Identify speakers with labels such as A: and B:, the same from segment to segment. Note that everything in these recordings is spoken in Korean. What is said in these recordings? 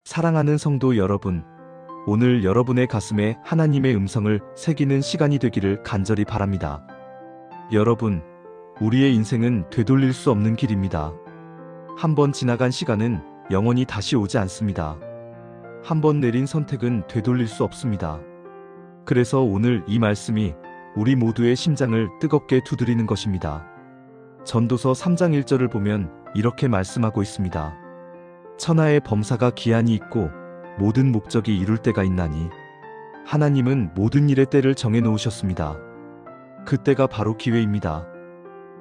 A: 사랑하는 성도 여러분, 오늘 여러분의 가슴에 하나님의 음성을 새기는 시간이 되기를 간절히 바랍니다. 여러분, 우리의 인생은 되돌릴 수 없는 길입니다. 한번 지나간 시간은 영원히 다시 오지 않습니다. 한번 내린 선택은 되돌릴 수 없습니다. 그래서 오늘 이 말씀이 우리 모두의 심장을 뜨겁게 두드리는 것입니다. 전도서 3장 1절을 보면 이렇게 말씀하고 있습니다. 천하의 범사가 기한이 있고 모든 목적이 이룰 때가 있나니 하나님은 모든 일의 때를 정해 놓으셨습니다. 그 때가 바로 기회입니다.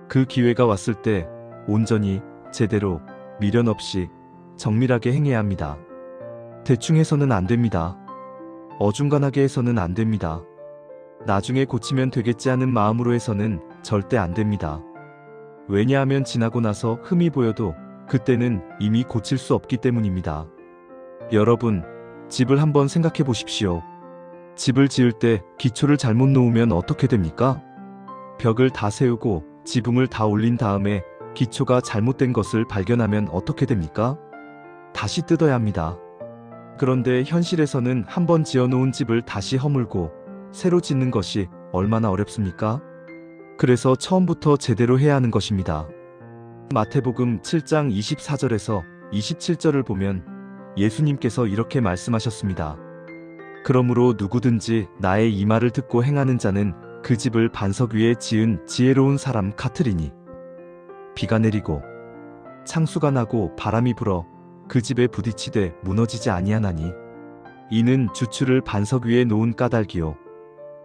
A: 그 기회가 왔을 때 온전히 제대로 미련 없이 정밀하게 행해야 합니다. 대충 해서는 안 됩니다. 어중간하게 해서는 안 됩니다. 나중에 고치면 되겠지 하는 마음으로 해서는 절대 안 됩니다. 왜냐하면 지나고 나서 흠이 보여도 그때는 이미 고칠 수 없기 때문입니다. 여러분, 집을 한번 생각해 보십시오. 집을 지을 때 기초를 잘못 놓으면 어떻게 됩니까? 벽을 다 세우고 지붕을 다 올린 다음에 기초가 잘못된 것을 발견하면 어떻게 됩니까? 다시 뜯어야 합니다. 그런데 현실에서는 한번 지어놓은 집을 다시 허물고 새로 짓는 것이 얼마나 어렵습니까? 그래서 처음부터 제대로 해야 하는 것입니다. 마태복음 7장 24절에서 27절을 보면 예수님께서 이렇게 말씀하셨습니다. 그러므로 누구든지 나의 이 말을 듣고 행하는 자는 그 집을 반석 위에 지은 지혜로운 사람 같으리니 비가 내리고 창수가 나고 바람이 불어 그 집에 부딪히되 무너지지 아니하나니 이는 주추를 반석 위에 놓은 까닭이요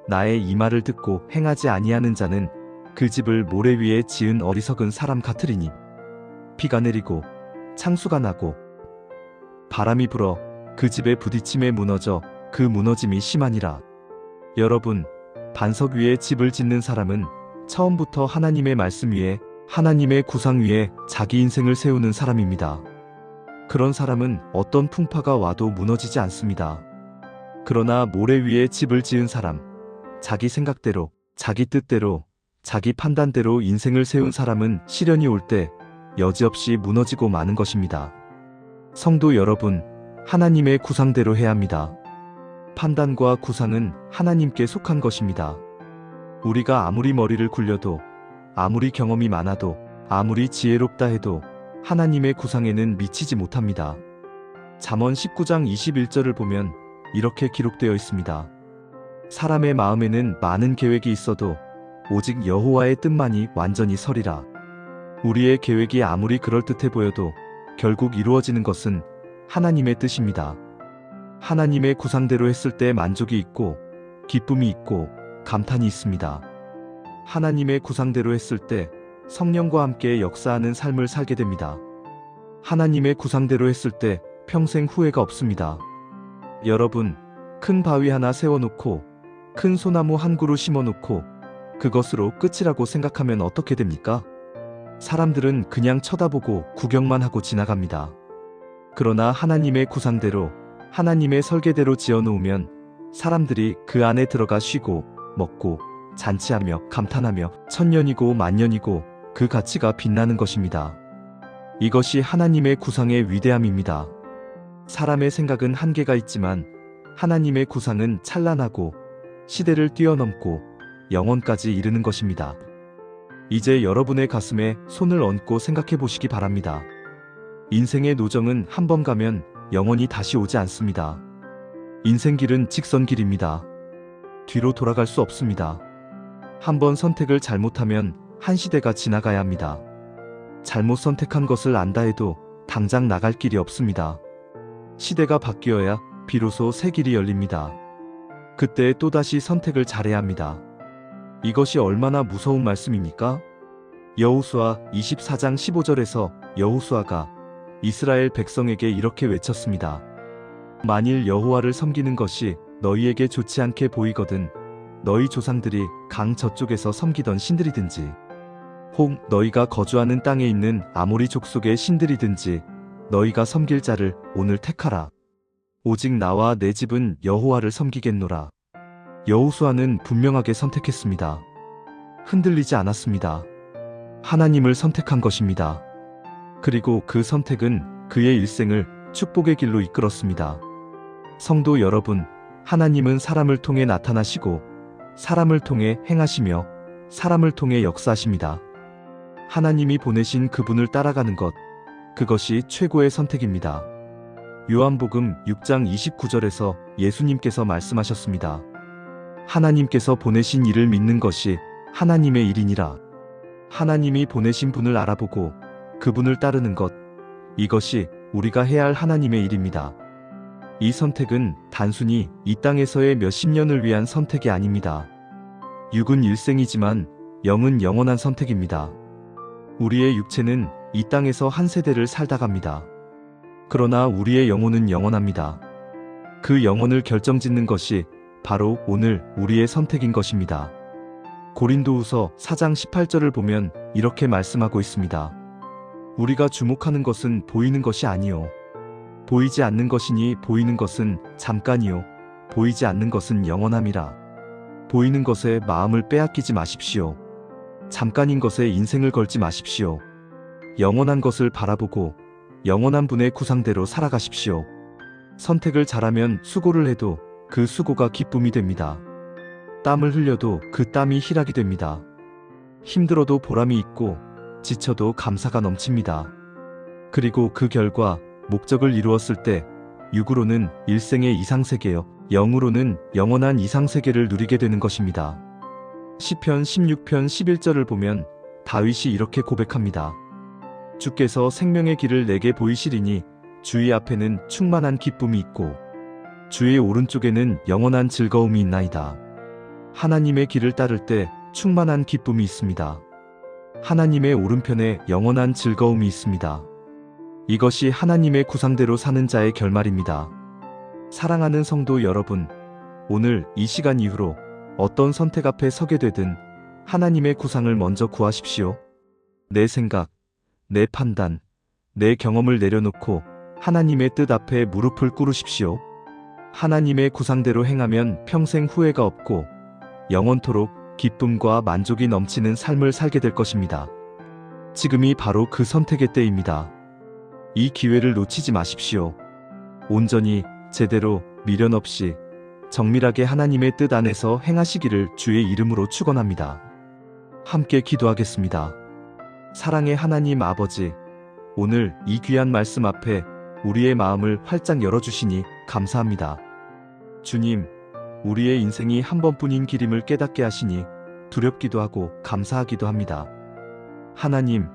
A: 나의 이 말을 듣고 행하지 아니하는 자는 그 집을 모래 위에 지은 어리석은 사람 같으리니 비가 내리고 창수가 나고 바람이 불어 그 집에 부딪힘에 무너져 그 무너짐이 심하니라. 여러분, 반석 위에 집을 짓는 사람은 처음부터 하나님의 말씀 위에 하나님의 구상 위에 자기 인생을 세우는 사람입니다. 그런 사람은 어떤 풍파가 와도 무너지지 않습니다. 그러나 모래 위에 집을 지은 사람, 자기 생각대로, 자기 뜻대로, 자기 판단대로 인생을 세운 사람은 시련이 올 때 여지없이 무너지고 마는 것입니다. 성도 여러분, 하나님의 구상대로 해야 합니다. 판단과 구상은 하나님께 속한 것입니다. 우리가 아무리 머리를 굴려도, 아무리 경험이 많아도, 아무리 지혜롭다 해도 하나님의 구상에는 미치지 못합니다. 잠언 19장 21절을 보면 이렇게 기록되어 있습니다. 사람의 마음에는 많은 계획이 있어도 오직 여호와의 뜻만이 완전히 서리라. 우리의 계획이 아무리 그럴듯해 보여도 결국 이루어지는 것은 하나님의 뜻입니다. 하나님의 구상대로 했을 때 만족이 있고 기쁨이 있고 감탄이 있습니다. 하나님의 구상대로 했을 때 성령과 함께 역사하는 삶을 살게 됩니다. 하나님의 구상대로 했을 때 평생 후회가 없습니다. 여러분, 큰 바위 하나 세워놓고 큰 소나무 한 그루 심어놓고 그것으로 끝이라고 생각하면 어떻게 됩니까? 사람들은 그냥 쳐다보고 구경만 하고 지나갑니다. 그러나 하나님의 구상대로, 하나님의 설계대로 지어놓으면 사람들이 그 안에 들어가 쉬고, 먹고, 잔치하며, 감탄하며 천년이고 만년이고 그 가치가 빛나는 것입니다. 이것이 하나님의 구상의 위대함입니다. 사람의 생각은 한계가 있지만 하나님의 구상은 찬란하고 시대를 뛰어넘고 영원까지 이르는 것입니다. 이제 여러분의 가슴에 손을 얹고 생각해 보시기 바랍니다. 인생의 노정은 한 번 가면 영원히 다시 오지 않습니다. 인생길은 직선길입니다. 뒤로 돌아갈 수 없습니다. 한번 선택을 잘못하면 한 시대가 지나가야 합니다. 잘못 선택한 것을 안다 해도 당장 나갈 길이 없습니다. 시대가 바뀌어야 비로소 새 길이 열립니다. 그때 또다시 선택을 잘해야 합니다. 이것이 얼마나 무서운 말씀입니까? 여호수아 24장 15절에서 여호수아가 이스라엘 백성에게 이렇게 외쳤습니다. 만일 여호와를 섬기는 것이 너희에게 좋지 않게 보이거든 너희 조상들이 강 저쪽에서 섬기던 신들이든지 혹 너희가 거주하는 땅에 있는 아모리 족속의 신들이든지 너희가 섬길 자를 오늘 택하라. 오직 나와 내 집은 여호와를 섬기겠노라. 여호수아는 분명하게 선택했습니다. 흔들리지 않았습니다. 하나님을 선택한 것입니다. 그리고 그 선택은 그의 일생을 축복의 길로 이끌었습니다. 성도 여러분, 하나님은 사람을 통해 나타나시고 사람을 통해 행하시며 사람을 통해 역사하십니다. 하나님이 보내신 그분을 따라가는 것, 그것이 최고의 선택입니다. 요한복음 6장 29절에서 예수님께서 말씀하셨습니다. 하나님께서 보내신 이를 믿는 것이 하나님의 일이니라. 하나님이 보내신 분을 알아보고 그분을 따르는 것, 이것이 우리가 해야 할 하나님의 일입니다. 이 선택은 단순히 이 땅에서의 몇십 년을 위한 선택이 아닙니다. 육은 일생이지만 영은 영원한 선택입니다. 우리의 육체는 이 땅에서 한 세대를 살다 갑니다. 그러나 우리의 영혼은 영원합니다. 그 영혼을 결정짓는 것이 바로 오늘 우리의 선택인 것입니다. 고린도후서 4장 18절을 보면 이렇게 말씀하고 있습니다. 우리가 주목하는 것은 보이는 것이 아니요 보이지 않는 것이니 보이는 것은 잠깐이요 보이지 않는 것은 영원함이라. 보이는 것에 마음을 빼앗기지 마십시오. 잠깐인 것에 인생을 걸지 마십시오. 영원한 것을 바라보고 영원한 분의 구상대로 살아가십시오. 선택을 잘하면 수고를 해도 그 수고가 기쁨이 됩니다. 땀을 흘려도 그 땀이 희락이 됩니다. 힘들어도 보람이 있고 지쳐도 감사가 넘칩니다. 그리고 그 결과 목적을 이루었을 때 육으로는 일생의 이상세계요, 영으로는 영원한 이상세계를 누리게 되는 것입니다. 시편 16편 11절을 보면 다윗이 이렇게 고백합니다. 주께서 생명의 길을 내게 보이시리니 주의 앞에는 충만한 기쁨이 있고 주의 오른쪽에는 영원한 즐거움이 있나이다. 하나님의 길을 따를 때 충만한 기쁨이 있습니다. 하나님의 오른편에 영원한 즐거움이 있습니다. 이것이 하나님의 구상대로 사는 자의 결말입니다. 사랑하는 성도 여러분, 오늘 이 시간 이후로 어떤 선택 앞에 서게 되든 하나님의 구상을 먼저 구하십시오. 내 생각, 내 판단, 내 경험을 내려놓고 하나님의 뜻 앞에 무릎을 꿇으십시오. 하나님의 구상대로 행하면 평생 후회가 없고 영원토록 기쁨과 만족이 넘치는 삶을 살게 될 것입니다. 지금이 바로 그 선택의 때입니다. 이 기회를 놓치지 마십시오. 온전히, 제대로, 미련 없이 정밀하게 하나님의 뜻 안에서 행하시기를 주의 이름으로 축원합니다. 함께 기도하겠습니다. 사랑의 하나님 아버지, 오늘 이 귀한 말씀 앞에 우리의 마음을 활짝 열어주시니 감사합니다. 주님, 우리의 인생이 한 번뿐인 길임을 깨닫게 하시니 두렵기도 하고 감사하기도 합니다. 하나님,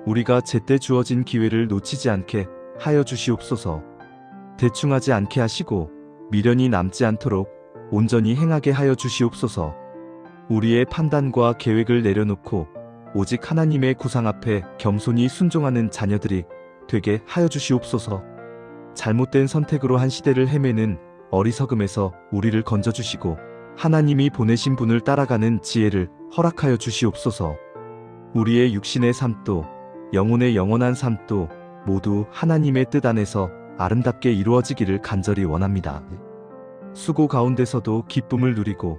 A: 우리가 제때 주어진 기회를 놓치지 않게 하여 주시옵소서. 대충하지 않게 하시고 미련이 남지 않도록 온전히 행하게 하여 주시옵소서. 우리의 판단과 계획을 내려놓고 오직 하나님의 구상 앞에 겸손히 순종하는 자녀들이 되게 하여 주시옵소서. 잘못된 선택으로 한 시대를 헤매는 어리석음에서 우리를 건져주시고 하나님이 보내신 분을 따라가는 지혜를 허락하여 주시옵소서. 우리의 육신의 삶도 영혼의 영원한 삶도 모두 하나님의 뜻 안에서 아름답게 이루어지기를 간절히 원합니다. 수고 가운데서도 기쁨을 누리고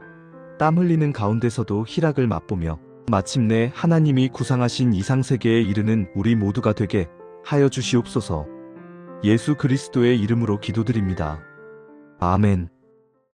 A: 땀 흘리는 가운데서도 희락을 맛보며 마침내 하나님이 구상하신 이상세계에 이르는 우리 모두가 되게 하여 주시옵소서. 예수 그리스도의 이름으로 기도드립니다. 아멘.